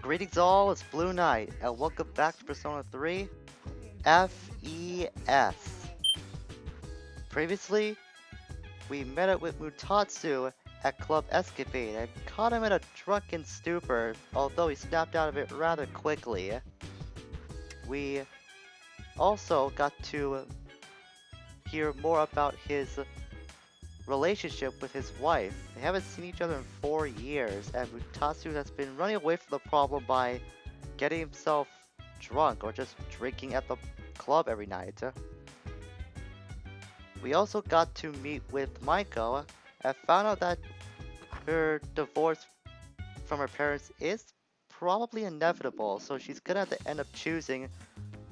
Greetings all, it's Blue Knight, and welcome back to Persona 3 FES. Previously, we met up with Mutatsu at Club Escapade and caught him in a drunken stupor, although he snapped out of it rather quickly. We also got to hear more about his relationship with his wife. They haven't seen each other in 4 years, and Mutatsu has been running away from the problem by getting himself drunk or just drinking at the club every night. We also got to meet with Maiko and found out that her divorce from her parents is probably inevitable, so she's gonna have to end up choosing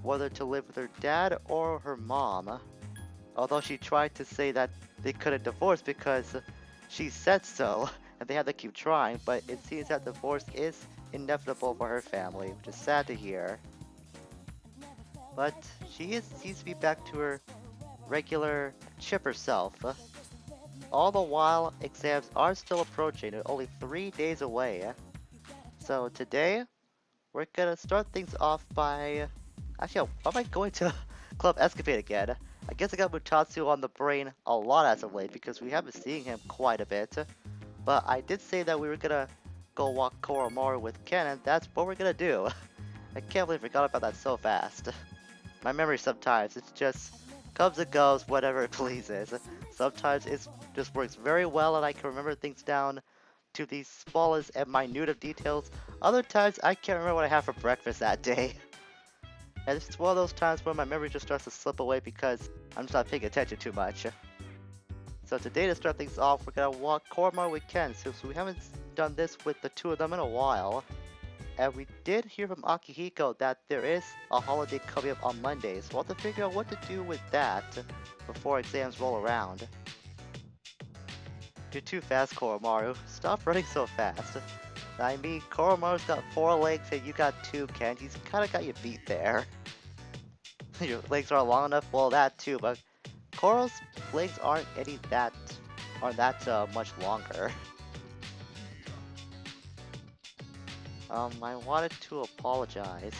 whether to live with her dad or her mom. Although she tried to say that they couldn't divorce because she said so, and they had to keep trying, but it seems that divorce is inevitable for her family, which is sad to hear. But seems to be back to her regular, chipper self. All the while, exams are still approaching, and only 3 days away. So today, we're gonna start things off by... Actually, why am I going to Club Escapade again? I guess I got Mutatsu on the brain a lot as of late because we have been seeing him quite a bit. But I did say that we were gonna go walk Koromaru with Ken, and that's what we're gonna do. I can't believe I forgot about that so fast. My memory sometimes, it just comes and goes whatever it pleases. Sometimes it just works very well and I can remember things down to the smallest and minute of details. Other times I can't remember what I had for breakfast that day. And it's one of those times where my memory just starts to slip away because I'm just not paying attention too much. So today, to start things off, we're gonna walk Koromaru with Ken, since we haven't done this with the two of them in a while. And we did hear from Akihiko that there is a holiday coming up on Monday, so we'll have to figure out what to do with that before exams roll around. You're too fast, Koromaru. Stop running so fast. I mean, Koromaru's got 4 legs and you got 2, Ken. He's kinda got you beat there. Your legs aren't long enough? Well, that too, but Koro's legs aren't that much longer. I wanted to apologize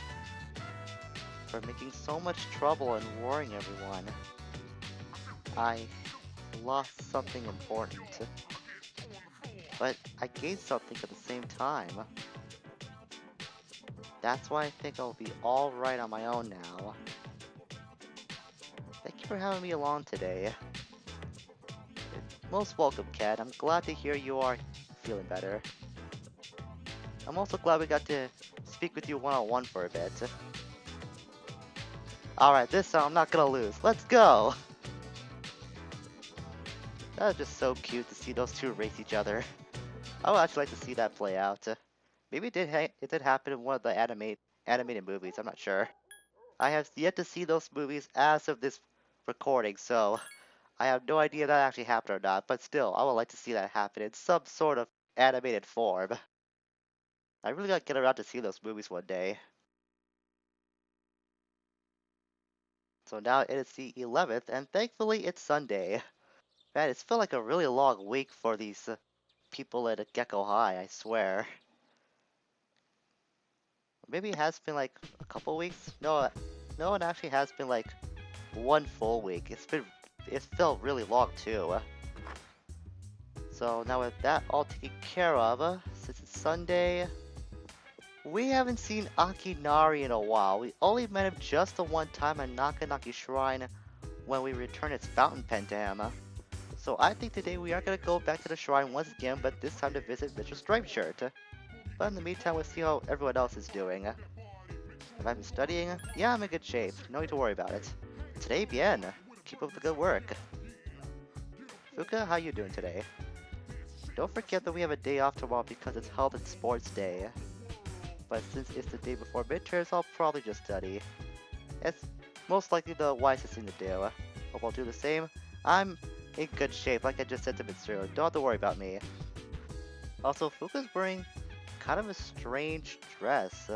for making so much trouble and worrying everyone. I lost something important, but I gained something at the same time. That's why I think I'll be alright on my own now. Thank you for having me along today. Most welcome, Cat. I'm glad to hear you are feeling better. I'm also glad we got to speak with you one-on-one for a bit. Alright, this time I'm not gonna lose. Let's go! That was just so cute to see those two race each other. I would actually like to see that play out. Maybe it did happen in one of the animated movies, I'm not sure. I have yet to see those movies as of this recording, so I have no idea if that actually happened or not, but still, I would like to see that happen in some sort of animated form. I really gotta get around to see those movies one day. So now it is the 11th, and thankfully it's Sunday. Man, it's felt like a really long week for these people at Gecko High, I swear. Maybe it has been like a couple weeks? No, it actually has been like 1 full week. It's felt really long too. So now with that all taken care of, since it's Sunday, we haven't seen Akinari in a while. We only met him just the one time at Nakanaki Shrine when we returned its fountain pen to him. So I think today we are going to go back to the shrine once again, but this time to visit Mr. Striped Shirt. But in the meantime, we'll see how everyone else is doing. Have I been studying? Yeah, I'm in good shape. No need to worry about it. Today, bien. Keep up the good work. Fuka, how you doing today? Don't forget that we have a day off tomorrow because it's Health and Sports Day. But since it's the day before midterms, I'll probably just study. It's most likely the wisest thing to do. Hope I'll do the same. I'm in good shape, like I just said to Mitsuru. Don't have to worry about me. Also, Fuka's wearing kind of a strange dress.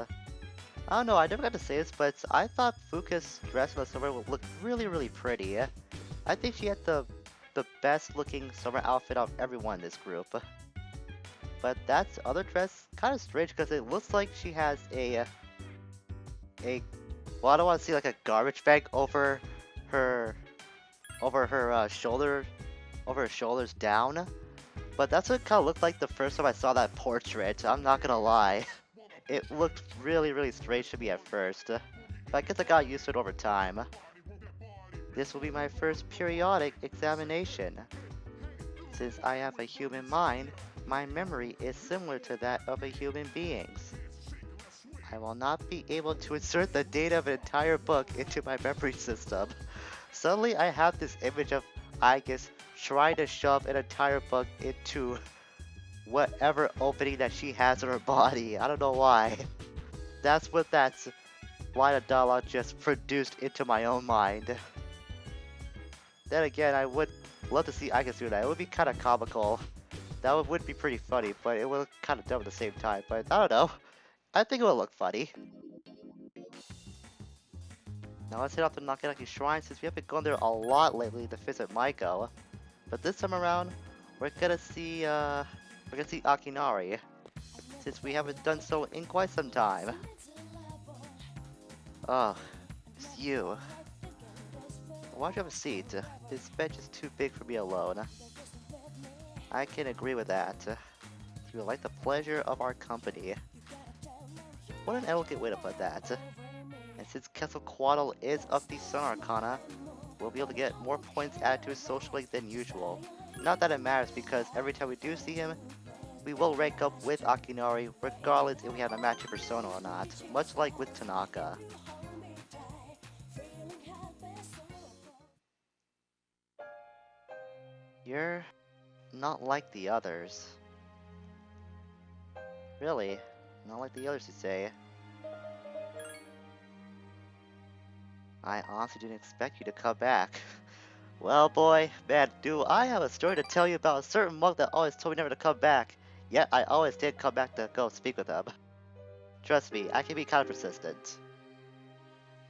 I don't know, I never got to say this, but I thought Fuka's dress in the summer would look really, really pretty. I think she had the best looking summer outfit of everyone in this group. But that other dress kind kind of strange because it looks like she has a well, I don't want to see like a garbage bag her over her over her shoulders down. But that's what it kind of looked like the first time I saw that portrait. I'm not gonna lie. It looked really, really strange to me at first. But I guess I got used to it over time. This will be my first periodic examination. Since I have a human mind, my memory is similar to that of a human being's. I will not be able to insert the data of an entire book into my memory system. Suddenly I have this image of Aigis trying to shove an entire book into whatever opening that she has in her body. I don't know why. That's line of dialogue just produced into my own mind. Then again, I would love to see Aigis do that. It would be kind of comical. That would be pretty funny, but it would look kind of dumb at the same time. But I don't know. I think it would look funny. Now let's head off to Nakanaki Shrine since we haven't gone there a lot lately to visit Maiko. But this time around, we're gonna see Akinari, since we haven't done so in quite some time. Oh, it's you. Why don't you have a seat? This bench is too big for me alone. I can agree with that. You would like the pleasure of our company. What an elegant way to put that. And since Quetzalcoatl is of the Sun Arcana, we'll be able to get more points added to his social link than usual. Not that it matters because every time we do see him, we will rank up with Akinari regardless if we have a matchup persona or not, much like with Tanaka. You're not like the others. Really? Not like the others, you say? I honestly didn't expect you to come back. Well, boy, man, do I have a story to tell you about a certain monk that always told me never to come back. Yet I always did come back to go speak with him. Trust me, I can be kind of persistent.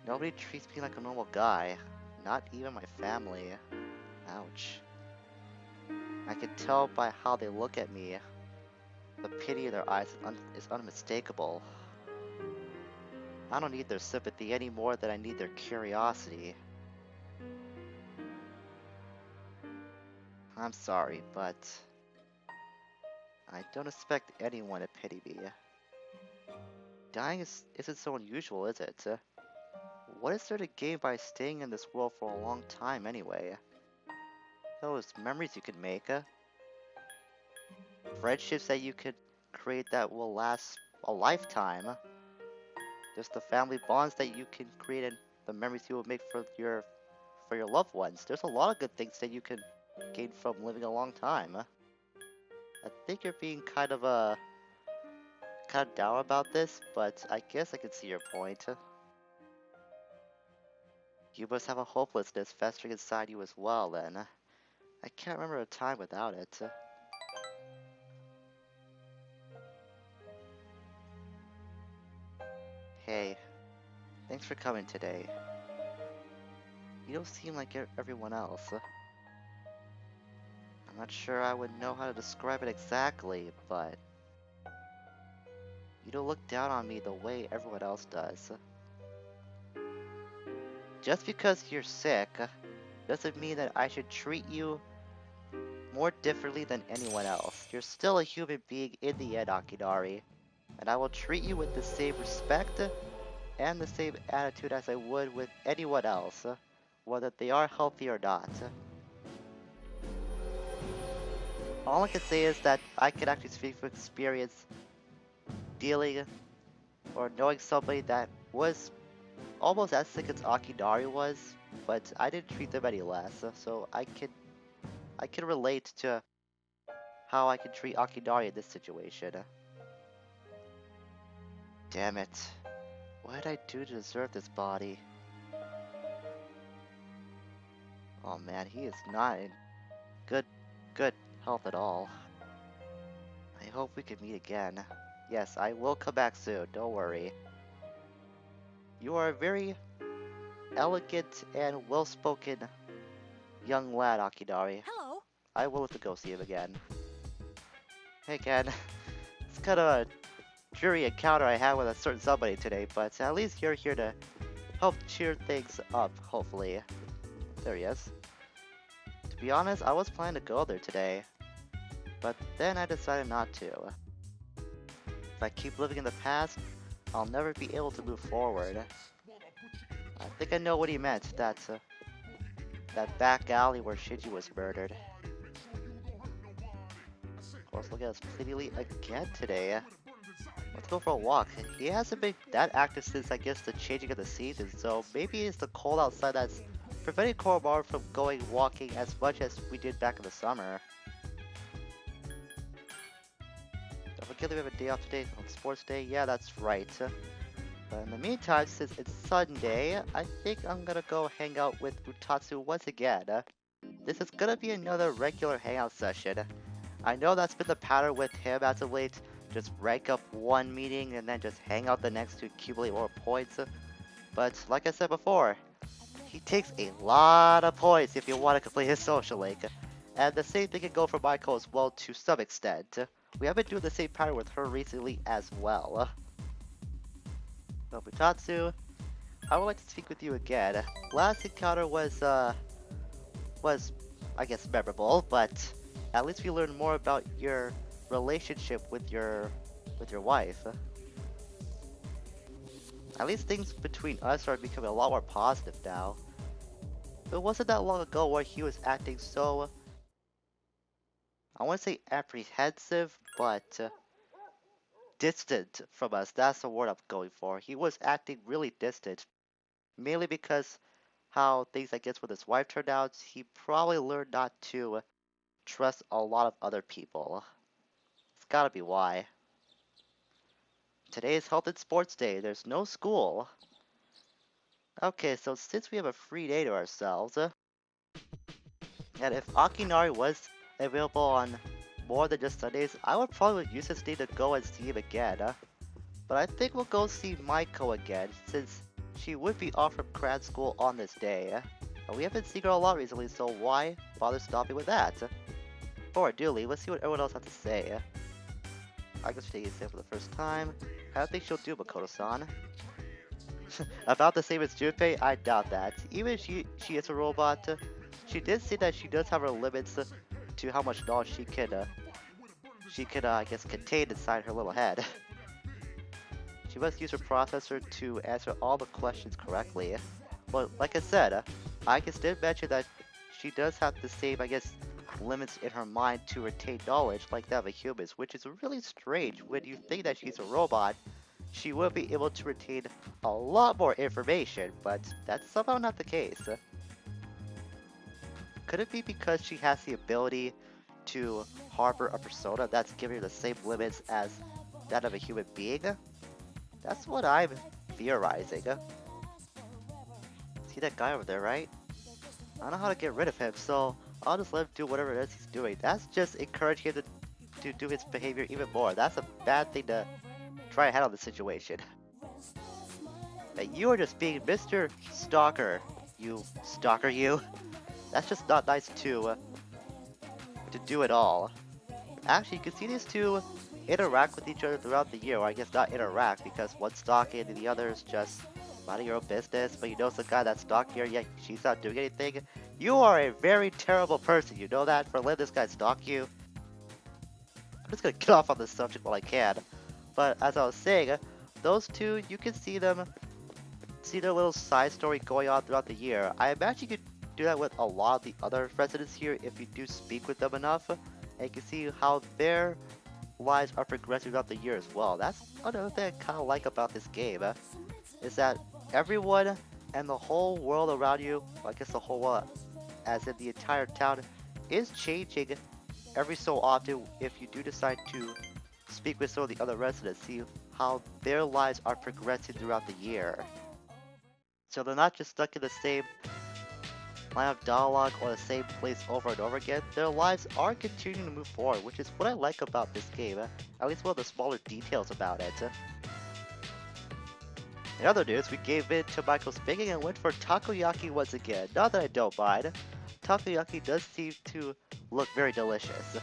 Nobody treats me like a normal guy. Not even my family. Ouch. I can tell by how they look at me. The pity in their eyes is unmistakable. I don't need their sympathy any more than I need their curiosity. I'm sorry, but I don't expect anyone to pity me. Dying isn't so unusual, is it? What is there to gain by staying in this world for a long time anyway? Those memories you could make, friendships that you could create that will last a lifetime, just the family bonds that you can create and the memories you will make for your loved ones. There's a lot of good things that you can gain from living a long time. I think you're being kind of down about this, but I guess I can see your point. You must have a hopelessness festering inside you as well, then. I can't remember a time without it. Hey, thanks for coming today. You don't seem like everyone else. I'm not sure I would know how to describe it exactly, but you don't look down on me the way everyone else does. Just because you're sick doesn't mean that I should treat you more differently than anyone else. You're still a human being in the end, Akinari, and I will treat you with the same respect and the same attitude as I would with anyone else, whether they are healthy or not. All I can say is that I can actually speak from experience dealing or knowing somebody that was almost as sick as Akinari was, but I didn't treat them any less, so I can relate to how I can treat Akinari in this situation. Damn it. What did I do to deserve this body? Oh man, he is not in good health at all. I hope we can meet again. Yes, I will come back soon, don't worry. You are a very elegant and well-spoken young lad, Akinari. Hello. I will have to go see him again. Hey Ken, it's kind of dreary encounter I had with a certain somebody today, but at least you're here to help cheer things up, hopefully. There he is. To be honest, I was planning to go there today, but then I decided not to. If I keep living in the past, I'll never be able to move forward. I think I know what he meant. That's that back alley where Shinji was murdered. Of course, look at us completely again today. Let's go for a walk. He hasn't been that active since, I guess, the changing of the season, so maybe it's the cold outside that's preventing Koromaru from going walking as much as we did back in the summer. Don't forget that we have a day off today on sports day. Yeah, that's right. But in the meantime, since it's Sunday, I think I'm gonna go hang out with Utatsu once again. This is gonna be another regular hangout session. I know that's been the pattern with him as of late. Just rank up one meeting and then just hang out the next to accumulate more points. But like I said before, he takes a lot of points if you want to complete his social link. And the same thing can go for Maiko as well to some extent. We have been doing the same pattern with her recently as well. So Butatsu, I would like to speak with you again. Last encounter was I guess memorable, but at least we learned more about your relationship with your wife. At least things between us are becoming a lot more positive now. It wasn't that long ago where he was acting so, I want to say apprehensive, but distant from us. That's the word I'm going for. He was acting really distant, mainly because how things, I guess, with his wife turned out. He probably learned not to trust a lot of other people. It's gotta be why. Today is Health and Sports Day. There's no school. Okay, so since we have a free day to ourselves, and if Akinari was available on more than just Sundays, I would probably use this day to go and see him again. But I think we'll go see Maiko again, since she would be off from grad school on this day. We haven't seen her a lot recently, so why bother stopping with that? Before I do leave, let's see what everyone else has to say. I guess she's taking it for the first time. I don't think she'll do Makoto-san. About the same as Junpei? I doubt that. Even if she is a robot, she did say that she does have her limits to how much knowledge she can, I guess, contain inside her little head. She must use her processor to answer all the questions correctly. But like I said, I guess did mention that she does have the same, I guess, limits in her mind to retain knowledge like that of a human, which is really strange. When you think that she's a robot, she will be able to retain a lot more information, but that's somehow not the case. Could it be because she has the ability to harbor a persona that's giving her the same limits as that of a human being? That's what I'm theorizing. See that guy over there, right? I don't know how to get rid of him, so I'll just let him do whatever it is he's doing. That's just encouraging him to do his behavior even more. That's a bad thing to try and handle the situation. And you are just being Mr. Stalker. You stalker, you. That's just not nice to do at all. Actually, you can see these two interact with each other throughout the year, or I guess not interact, because one's stalking and the other is just minding your own business, but you know it's the guy that's stalking her, yet she's not doing anything. You are a very terrible person, you know that, for letting this guy stalk you. I'm just gonna get off on this subject while I can. But as I was saying, those two, you can see their little side story going on throughout the year. I imagine you could do that with a lot of the other residents here if you do speak with them enough, and you can see how their lives are progressing throughout the year as well. That's another thing I kind of like about this game, is that everyone and the whole world around you, I guess the whole world, as in the entire town, is changing every so often if you do decide to speak with some of the other residents, see how their lives are progressing throughout the year. So they're not just stuck in the same line of dialogue or the same place over and over again. Their lives are continuing to move forward, which is what I like about this game, at least one of the smaller details about it. In other news, we gave in to Michael's begging and went for takoyaki once again. Not that I don't mind. Takoyaki does seem to look very delicious.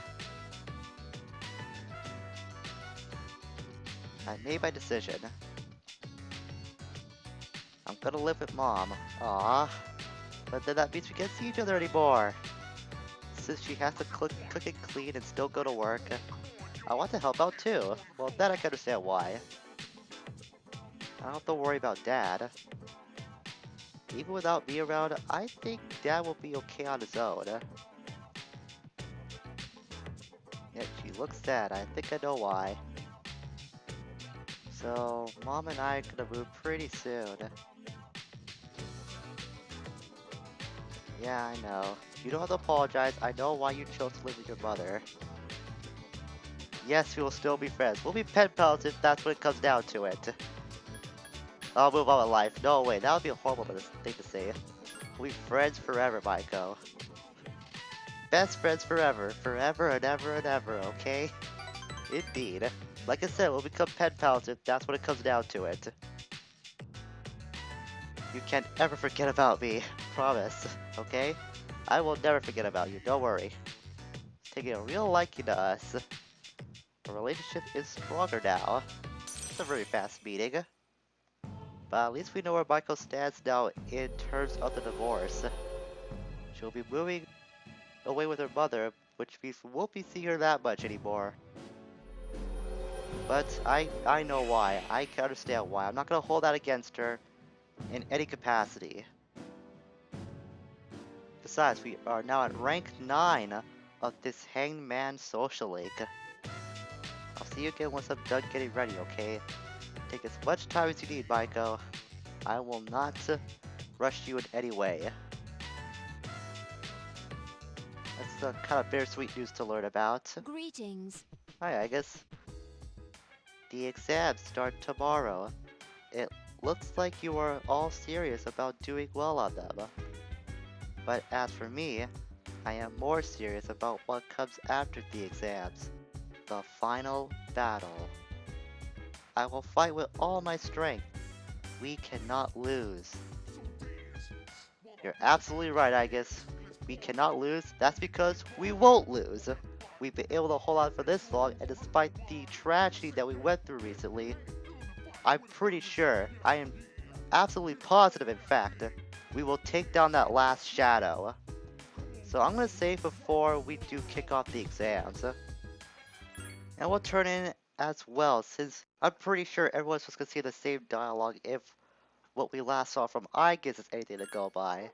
I made my decision. I'm gonna live with Mom. Aww. But then that means we can't see each other anymore. Since she has to cook and clean and still go to work, I want to help out too. Well, then I can understand why. I don't have to worry about Dad. Even without me around, I think Dad will be okay on his own. Yet she looks sad. I think I know why. So, Mom and I are gonna move pretty soon. Yeah, I know. You don't have to apologize. I know why you chose to live with your mother. Yes, we will still be friends. We'll be pen pals if that's what it comes down to it. I'll move on with life. No way, that would be a horrible thing to say. We'll be friends forever, Maiko. Best friends forever. Forever and ever and ever, okay? Indeed. Like I said, we'll become pen pals if that's what it comes down to it. You can't ever forget about me. Promise, okay? I will never forget about you, don't worry. Taking a real liking to us. Our relationship is stronger now. It's a very fast meeting. But at least we know where Maiko stands now in terms of the divorce. She'll be moving away with her mother, which means we won't be seeing her that much anymore. But I know why. I can understand why. I'm not gonna hold that against her in any capacity. Besides, we are now at rank 9 of this Hangman Social League. I'll see you again once I'm done getting ready, okay? Take as much time as you need, Maiko. I will not rush you in any way. That's kind of bittersweet news to learn about. Greetings. Hi, Agus. The exams start tomorrow. It looks like you are all serious about doing well on them. But as for me, I am more serious about what comes after the exams. The final battle. I will fight with all my strength. We cannot lose. You're absolutely right, Agus. We cannot lose. That's because we won't lose. We've been able to hold on for this long, and despite the tragedy that we went through recently, I'm pretty sure, I am absolutely positive in fact, we will take down that last shadow. So I'm gonna say before we do kick off the exams. And we'll turn in as well, since I'm pretty sure everyone's just gonna see the same dialogue if what we last saw from Agus is anything to go by.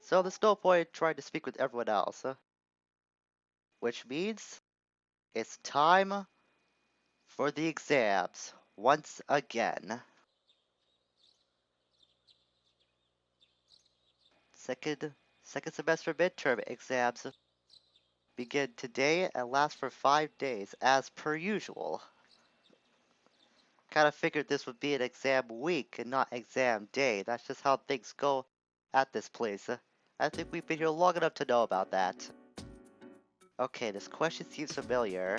So there's no point trying to speak with everyone else. Which means it's time for the exams once again. Second semester midterm exams begin today and last for 5 days as per usual. Kinda figured this would be an exam week and not exam day. That's just how things go at this place. I think we've been here long enough to know about that. Okay, this question seems familiar.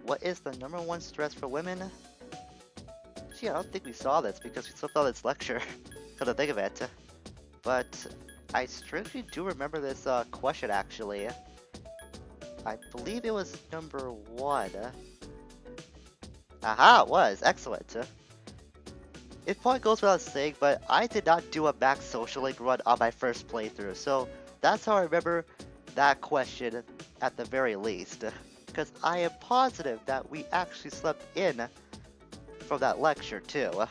What is the #1 stress for women? Gee, I don't think we saw this because we slipped on this lecture. Come to think of it. But I strangely do remember this question actually. I believe it was #1. Aha, it was. Excellent. It probably goes without saying, but I did not do a max social link run on my first playthrough, so that's how I remember that question at the very least. Because I am positive that we actually slept in from that lecture too.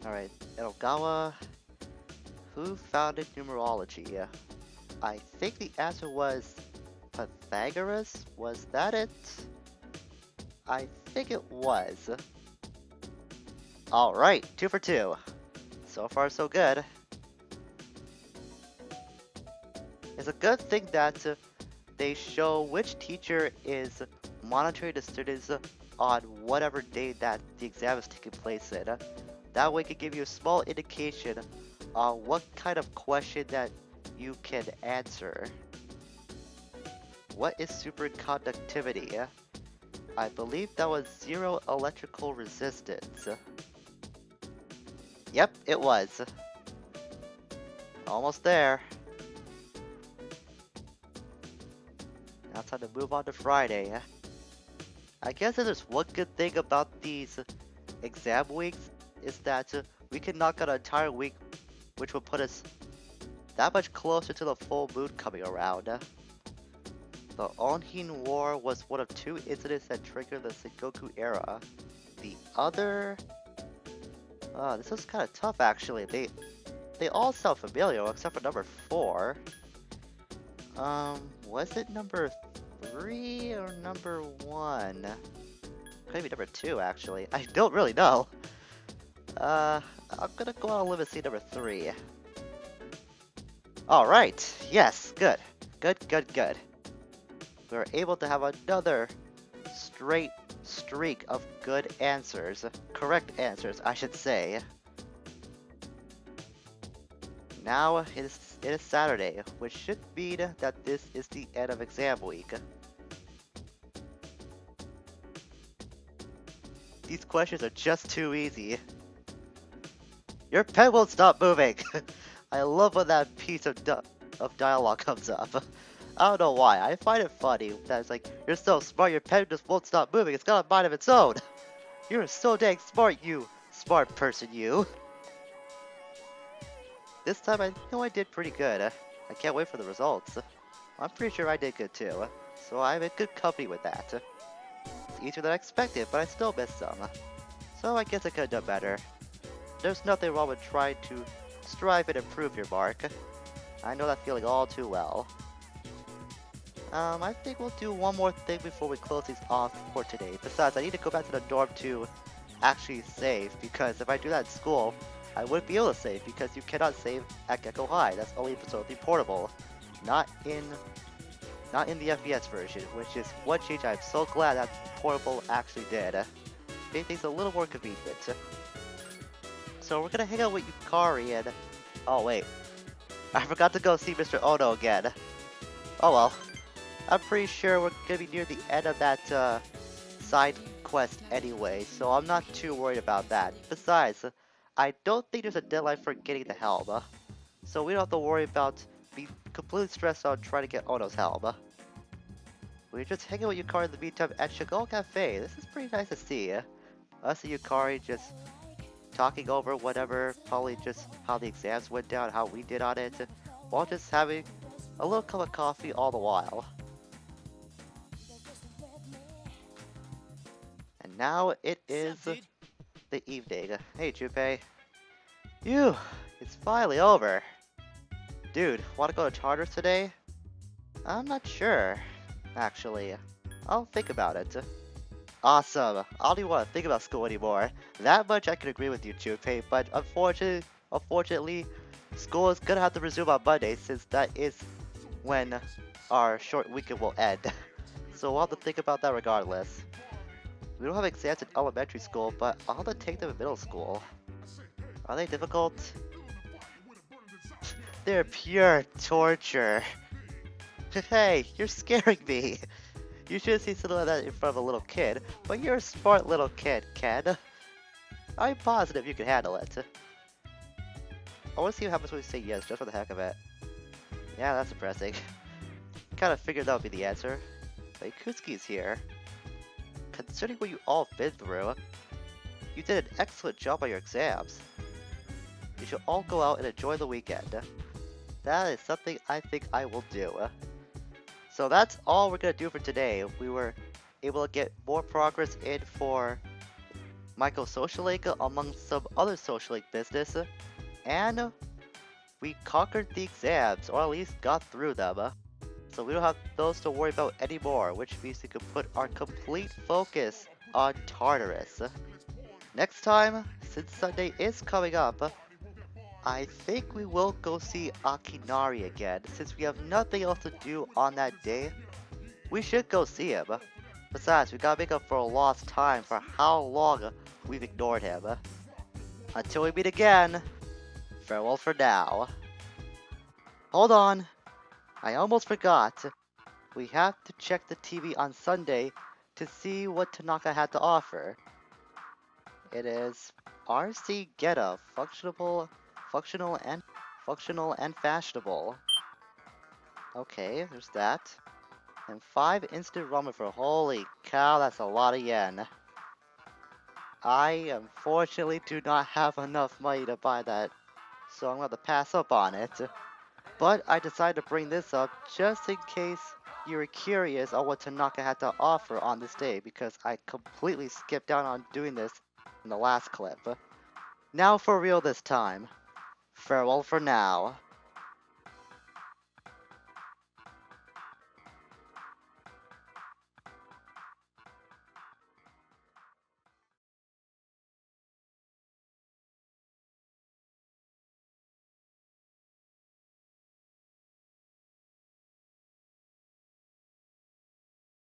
Alright, Edogawa. Who founded numerology? I think the answer was Pythagoras? Was that it? I think it was. Alright, 2 for 2. So far so good. It's a good thing that they show which teacher is monitoring the students on whatever day that the exam is taking place in. That way it can give you a small indication on what kind of question that you can answer. What is superconductivity? I believe that was zero electrical resistance. Yep, it was. Almost there. Now time to move on to Friday. I guess if there's one good thing about these exam weeks is that we can knock out an entire week, which will put us that much closer to the full moon coming around. The Onhin War was one of 2 incidents that triggered the Sengoku era. The other... this was kind of tough actually. They all sound familiar except for number 4. Was it number 3 or number 1? Could be number 2 actually. I don't really know. I'm gonna go on a limb and say number 3. Alright, yes, good. Good. We were able to have another straight streak of good answers. Correct answers, I should say. Now it is Saturday, which should mean that this is the end of exam week. These questions are just too easy. Your pen won't stop moving! I love when that piece of dialogue comes up. I don't know why, I find it funny that it's like, you're so smart, your pen just won't stop moving, it's got a mind of its own! You're so dang smart, you smart person, you! This time I know I did pretty good. I can't wait for the results. I'm pretty sure I did good too, so I'm in good company with that. It's easier than I expected, but I still missed some. So I guess I could have done better. There's nothing wrong with trying to strive and improve your mark. I know that feeling all too well. I think we'll do one more thing before we close these off for today. Besides, I need to go back to the dorm to actually save, because if I do that at school, I wouldn't be able to save, because you cannot save at Gecko High. That's only totally portable. Not in the FES version, which is one change I'm so glad that portable actually did. Made things a little more convenient. So we're gonna hang out with Yukari and... Oh wait, I forgot to go see Mr. Ono again. Oh well. I'm pretty sure we're gonna be near the end of that side quest anyway, so I'm not too worried about that. Besides, I don't think there's a deadline for getting the helm, so we don't have to worry about being completely stressed out trying to get Ono's helm. We're just hanging with Yukari in the meantime at Chagall Cafe. This is pretty nice to see. Us and Yukari just talking over whatever, probably just how the exams went down, how we did on it, while just having a little cup of coffee all the while. And now it is the evening. Hey Junpei. Phew, it's finally over. Dude, wanna go to Charters today? I'm not sure, actually. I'll think about it. Awesome. I don't even want to think about school anymore. That much I can agree with you, Junpei, but unfortunately, school is gonna have to resume on Monday, since that is when our short weekend will end. So we'll have to think about that regardless. We don't have exams in elementary school, but I'll have to take them in middle school. Are they difficult? They're pure torture. Hey, you're scaring me. You should see something like that in front of a little kid, but you're a smart little kid, Ken. I'm positive you can handle it. I want to see what happens when we say yes, just for the heck of it. Yeah, that's impressive. Kinda figured that would be the answer. But Kusuki's here. Considering what you all been through, you did an excellent job on your exams. You should all go out and enjoy the weekend. That is something I think I will do. So that's all we're gonna do for today. We were able to get more progress in for Maiko Social Link among some other Social Link business, and we conquered the exams, or at least got through them. So we don't have those to worry about anymore, which means we can put our complete focus on Tartarus. Next time, since Sunday is coming up, I think we will go see Akinari again. Since we have nothing else to do on that day, we should go see him. Besides, we gotta make up for a lost time for how long we've ignored him. Until we meet again, farewell for now. Hold on, I almost forgot. We have to check the TV on Sunday to see what Tanaka had to offer. It is RC Geta, functional and fashionable. Okay, there's that. And 5 instant ramen for holy cow, that's a lot of yen. I unfortunately do not have enough money to buy that, so I'm going to pass up on it. But I decided to bring this up just in case you were curious on what Tanaka had to offer on this day, because I completely skipped out on doing this in the last clip. Now for real this time. Farewell for now.